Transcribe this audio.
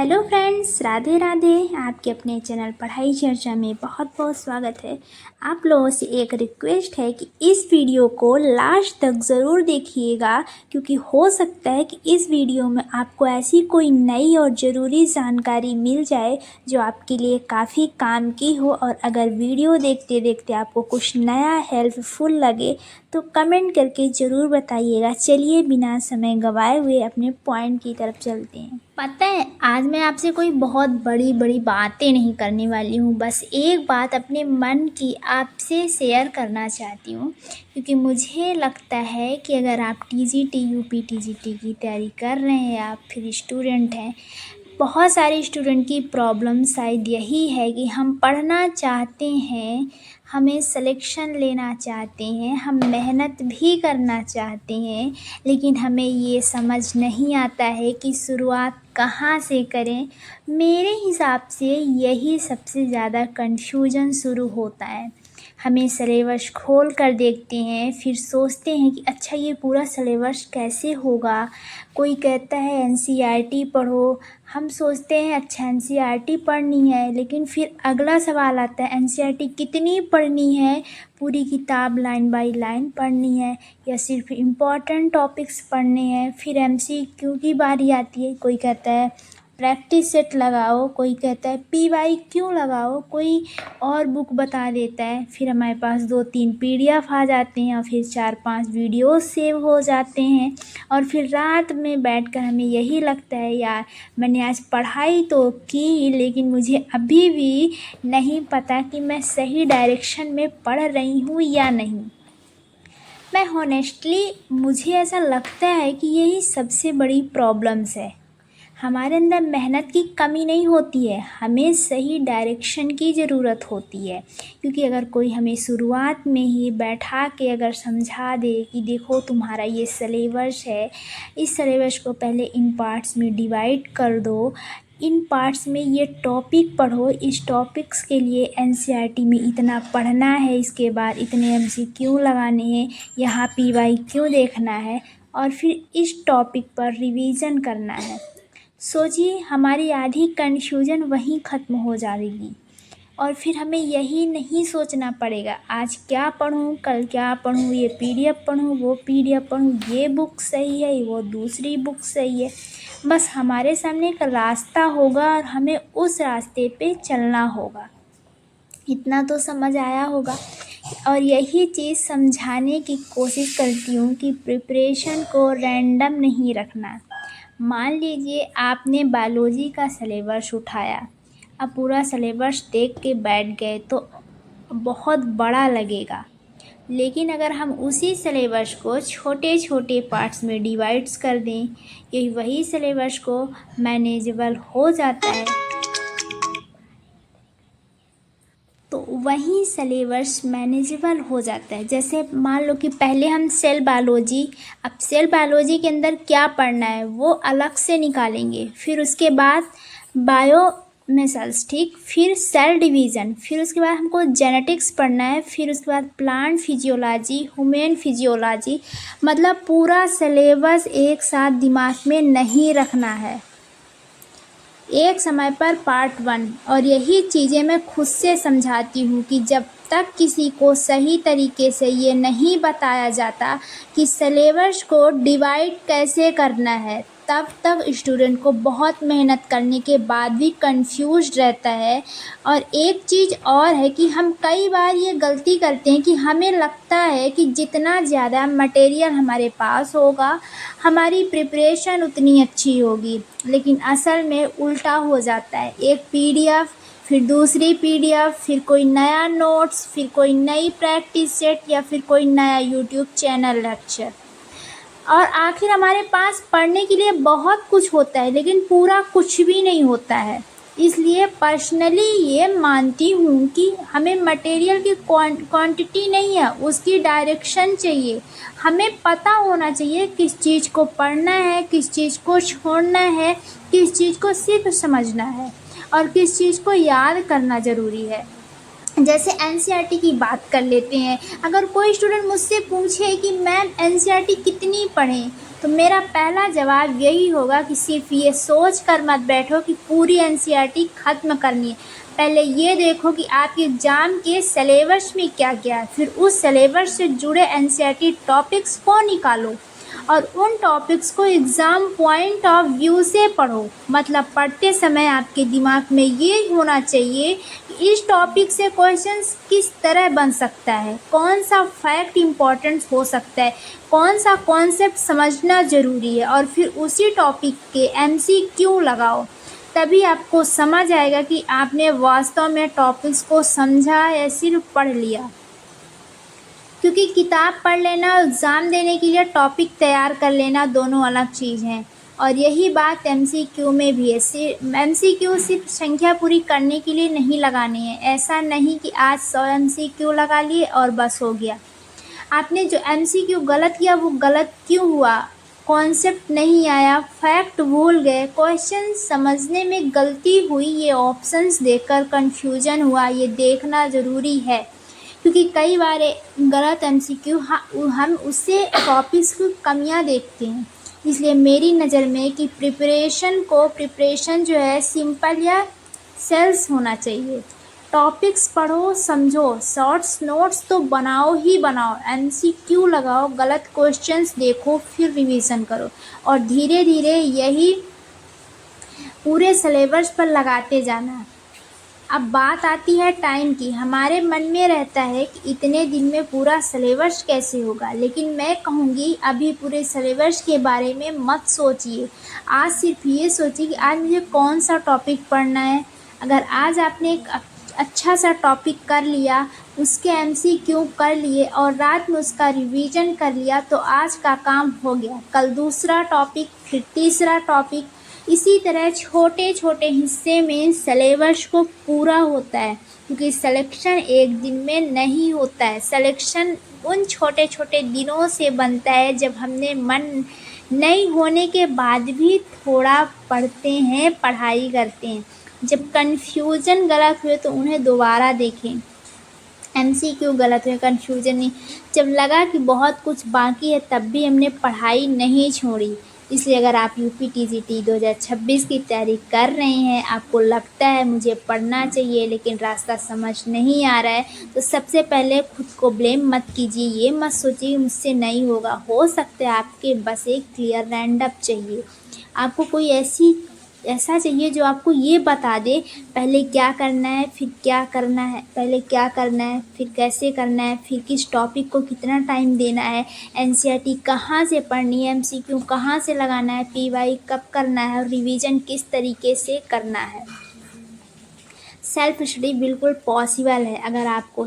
Hello friends, Radhe Radhe. आपके अपने channel पढ़ाई चर्चा में बहुत बहुत स्वागत है। आप लोगों से एक रिक्वेस्ट है कि इस वीडियो को लास्ट तक ज़रूर देखिएगा, क्योंकि हो सकता है कि इस वीडियो में आपको ऐसी कोई नई और ज़रूरी जानकारी मिल जाए जो आपके लिए काफ़ी काम की हो। और अगर वीडियो देखते देखते आपको कुछ नया हेल्पफुल लगे तो कमेंट करके ज़रूर बताइएगा। चलिए बिना समय गंवाए हुए अपने पॉइंट की तरफ चलते हैं। पता है, आज मैं आपसे कोई बहुत बड़ी बड़ी बातें नहीं करने वाली हूँ। बस एक बात अपने मन की आपसे शेयर करना चाहती हूँ, क्योंकि मुझे लगता है कि अगर आप टीजीटी यूपी टीजीटी की तैयारी कर रहे हैं या फिर स्टूडेंट हैं, बहुत सारे स्टूडेंट की प्रॉब्लम शायद यही है कि हम पढ़ना चाहते हैं, हमें सिलेक्शन लेना चाहते हैं, हम मेहनत भी करना चाहते हैं, लेकिन हमें ये समझ नहीं आता है कि शुरुआत कहाँ से करें। मेरे हिसाब से यही सबसे ज़्यादा कन्फ्यूजन शुरू होता है। हमें सिलेबस खोल कर देखते हैं, फिर सोचते हैं कि अच्छा ये पूरा सिलेबस कैसे होगा। कोई कहता है एनसीईआरटी पढ़ो, हम सोचते हैं अच्छा एनसीईआरटी पढ़नी है, लेकिन फिर अगला सवाल आता है एनसीईआरटी कितनी पढ़नी है, पूरी किताब लाइन बाय लाइन पढ़नी है या सिर्फ इम्पॉर्टेंट टॉपिक्स पढ़ने हैं। फिर एमसीक्यू की बारी आती है, कोई कहता है प्रैक्टिस सेट लगाओ, कोई कहता है पीवाईक्यू लगाओ, कोई और बुक बता देता है। फिर हमारे पास 2-3 पीडीएफ आ जाते हैं और फिर 4-5 वीडियो सेव हो जाते हैं। और फिर रात में बैठकर हमें यही लगता है यार मैंने आज पढ़ाई तो की, लेकिन मुझे अभी भी नहीं पता कि मैं सही डायरेक्शन में पढ़ रही हूँ या नहीं। मैं हॉनेस्टली मुझे ऐसा लगता है कि यही सबसे बड़ी प्रॉब्लम्स है। हमारे अंदर मेहनत की कमी नहीं होती है, हमें सही डायरेक्शन की ज़रूरत होती है। क्योंकि अगर कोई हमें शुरुआत में ही बैठा के अगर समझा दे कि देखो तुम्हारा ये सिलेबस है, इस सिलेबस को पहले इन पार्ट्स में डिवाइड कर दो, इन पार्ट्स में ये टॉपिक पढ़ो, इस टॉपिक्स के लिए एनसीईआरटी में इतना पढ़ना है, इसके बाद इतने एमसीक्यू लगाने हैं, यहाँ पीवाईक्यू देखना है और फिर इस टॉपिक पर रिवीजन करना है। सोचिए हमारी आधी कन्फ्यूजन वहीं ख़त्म हो जाएगी और फिर हमें यही नहीं सोचना पड़ेगा आज क्या पढूं, कल क्या पढूं, ये पीडीएफ पढूं, वो पीडीएफ पढूं, ये बुक सही है, वो दूसरी बुक सही है। बस हमारे सामने एक रास्ता होगा और हमें उस रास्ते पे चलना होगा। इतना तो समझ आया होगा। और यही चीज़ समझाने की कोशिश करती हूँ कि प्रिपरेशन को रैंडम नहीं रखना। मान लीजिए आपने बायोलॉजी का सिलेबस उठाया, अब पूरा सिलेबस देख के बैठ गए तो बहुत बड़ा लगेगा, लेकिन अगर हम उसी सिलेबस को छोटे छोटे पार्ट्स में डिवाइड्स कर दें, ये वही सिलेबस को मैनेजेबल हो जाता है। तो वही सिलेबस मैनेजेबल हो जाता है। जैसे मान लो कि पहले हम सेल बायोलॉजी, अब सेल बायोलॉजी के अंदर क्या पढ़ना है वो अलग से निकालेंगे, फिर उसके बाद बायो मेसल्स, ठीक, फिर सेल डिवीज़न, फिर उसके बाद हमको जेनेटिक्स पढ़ना है, फिर उसके बाद प्लांट फिजियोलॉजी, ह्यूमन फिजियोलॉजी। मतलब पूरा सिलेबस एक साथ दिमाग में नहीं रखना है, एक समय पर पार्ट 1। और यही चीज़ें मैं खुद से समझाती हूँ कि जब तक किसी को सही तरीके से ये नहीं बताया जाता कि सिलेबस को डिवाइड कैसे करना है, तब तक स्टूडेंट को बहुत मेहनत करने के बाद भी कंफ्यूज रहता है। और एक चीज़ और है कि हम कई बार ये गलती करते हैं कि हमें लगता है कि जितना ज़्यादा मटेरियल हमारे पास होगा हमारी प्रिपरेशन उतनी अच्छी होगी, लेकिन असल में उल्टा हो जाता है। एक पीडीएफ, फिर दूसरी पीडीएफ, फिर कोई नया नोट्स, फिर कोई नई प्रैक्टिस सेट या फिर कोई नया यूट्यूब चैनल लेक्चर, और आखिर हमारे पास पढ़ने के लिए बहुत कुछ होता है लेकिन पूरा कुछ भी नहीं होता है। इसलिए पर्सनली ये मानती हूँ कि हमें मटेरियल की क्वांटिटी नहीं है, उसकी डायरेक्शन चाहिए। हमें पता होना चाहिए किस चीज़ को पढ़ना है, किस चीज़ को छोड़ना है, किस चीज़ को सिर्फ समझना है और किस चीज़ को याद करना ज़रूरी है। जैसे एनसीईआरटी की बात कर लेते हैं। अगर कोई स्टूडेंट मुझसे पूछे कि मैम एनसीईआरटी कितनी पढ़ें, तो मेरा पहला जवाब यही होगा कि सिर्फ ये सोच कर मत बैठो कि पूरी एनसीईआरटी ख़त्म करनी है। पहले ये देखो कि आपके एग्ज़ाम के सिलेबस में क्या क्या है, फिर उस सिलेबस से जुड़े एनसीईआरटी टॉपिक्स को निकालो और उन टॉपिक्स को एग्ज़ाम पॉइंट ऑफ व्यू से पढ़ो। मतलब पढ़ते समय आपके दिमाग में ये होना चाहिए कि इस टॉपिक से क्वेश्चंस किस तरह बन सकता है, कौन सा फैक्ट इम्पोर्टेंट हो सकता है, कौन सा कॉन्सेप्ट समझना ज़रूरी है, और फिर उसी टॉपिक के एमसीक्यू लगाओ। तभी आपको समझ आएगा कि आपने वास्तव में टॉपिक्स को समझा या सिर्फ पढ़ लिया। क्योंकि किताब पढ़ लेना और एग्ज़ाम देने के लिए टॉपिक तैयार कर लेना दोनों अलग चीज़ हैं। और यही बात एमसीक्यू में भी है। एमसीक्यू सिर्फ संख्या पूरी करने के लिए नहीं लगाने हैं। ऐसा नहीं कि आज 100 एमसीक्यू लगा लिए और बस हो गया। आपने जो एमसीक्यू गलत किया वो गलत क्यों हुआ, कॉन्सेप्ट नहीं आया, फैक्ट भूल गए, क्वेश्चन समझने में गलती हुई, ये ऑप्शंस देखकर कन्फ्यूजन हुआ, ये देखना ज़रूरी है। क्योंकि कई बार गलत एमसीक्यू हम उससे टॉपिक्स की कमियां देखते हैं। इसलिए मेरी नज़र में कि प्रिपरेशन जो है सिंपल या सेल्स होना चाहिए। टॉपिक्स पढ़ो, समझो, शॉर्ट्स नोट्स तो बनाओ ही बनाओ, एमसीक्यू लगाओ, गलत क्वेश्चंस देखो, फिर रिवीजन करो और धीरे धीरे यही पूरे सिलेबस पर लगाते जाना। अब बात आती है टाइम की। हमारे मन में रहता है कि इतने दिन में पूरा सिलेबस कैसे होगा, लेकिन मैं कहूँगी अभी पूरे सिलेबस के बारे में मत सोचिए। आज सिर्फ ये सोचिए कि आज मुझे कौन सा टॉपिक पढ़ना है। अगर आज आपने एक अच्छा सा टॉपिक कर लिया, उसके एमसीक्यू कर लिए और रात में उसका रिवीजन कर लिया तो आज का काम हो गया। कल दूसरा टॉपिक, फिर तीसरा टॉपिक, इसी तरह छोटे छोटे हिस्से में सिलेबस को पूरा होता है। क्योंकि सिलेक्शन एक दिन में नहीं होता है। सिलेक्शन उन छोटे छोटे दिनों से बनता है जब हमने मन नहीं होने के बाद भी थोड़ा पढ़ते हैं, पढ़ाई करते हैं। जब कन्फ्यूजन गलत हुए तो उन्हें दोबारा देखें। एमसीक्यू गलत हुए, कन्फ्यूजन नहीं। जब लगा कि बहुत कुछ बाकी है तब भी हमने पढ़ाई नहीं छोड़ी। इसलिए अगर आप यूपीटीजीटी 2026 की तैयारी कर रहे हैं, आपको लगता है मुझे पढ़ना चाहिए लेकिन रास्ता समझ नहीं आ रहा है, तो सबसे पहले खुद को ब्लेम मत कीजिए। ये मत सोचिए मुझसे नहीं होगा। हो सकता है आपके बस एक क्लियर राउंडअप चाहिए। आपको कोई ऐसा चाहिए जो आपको ये बता दे पहले क्या करना है, फिर क्या करना है, पहले क्या करना है, फिर कैसे करना है, फिर किस टॉपिक को कितना टाइम देना है, एनसीईआरटी कहाँ से पढ़नी है, एमसीक्यू कहाँ से लगाना है, पीवाई कब करना है और रिवीजन किस तरीके से करना है। सेल्फ स्टडी बिल्कुल पॉसिबल है अगर आपको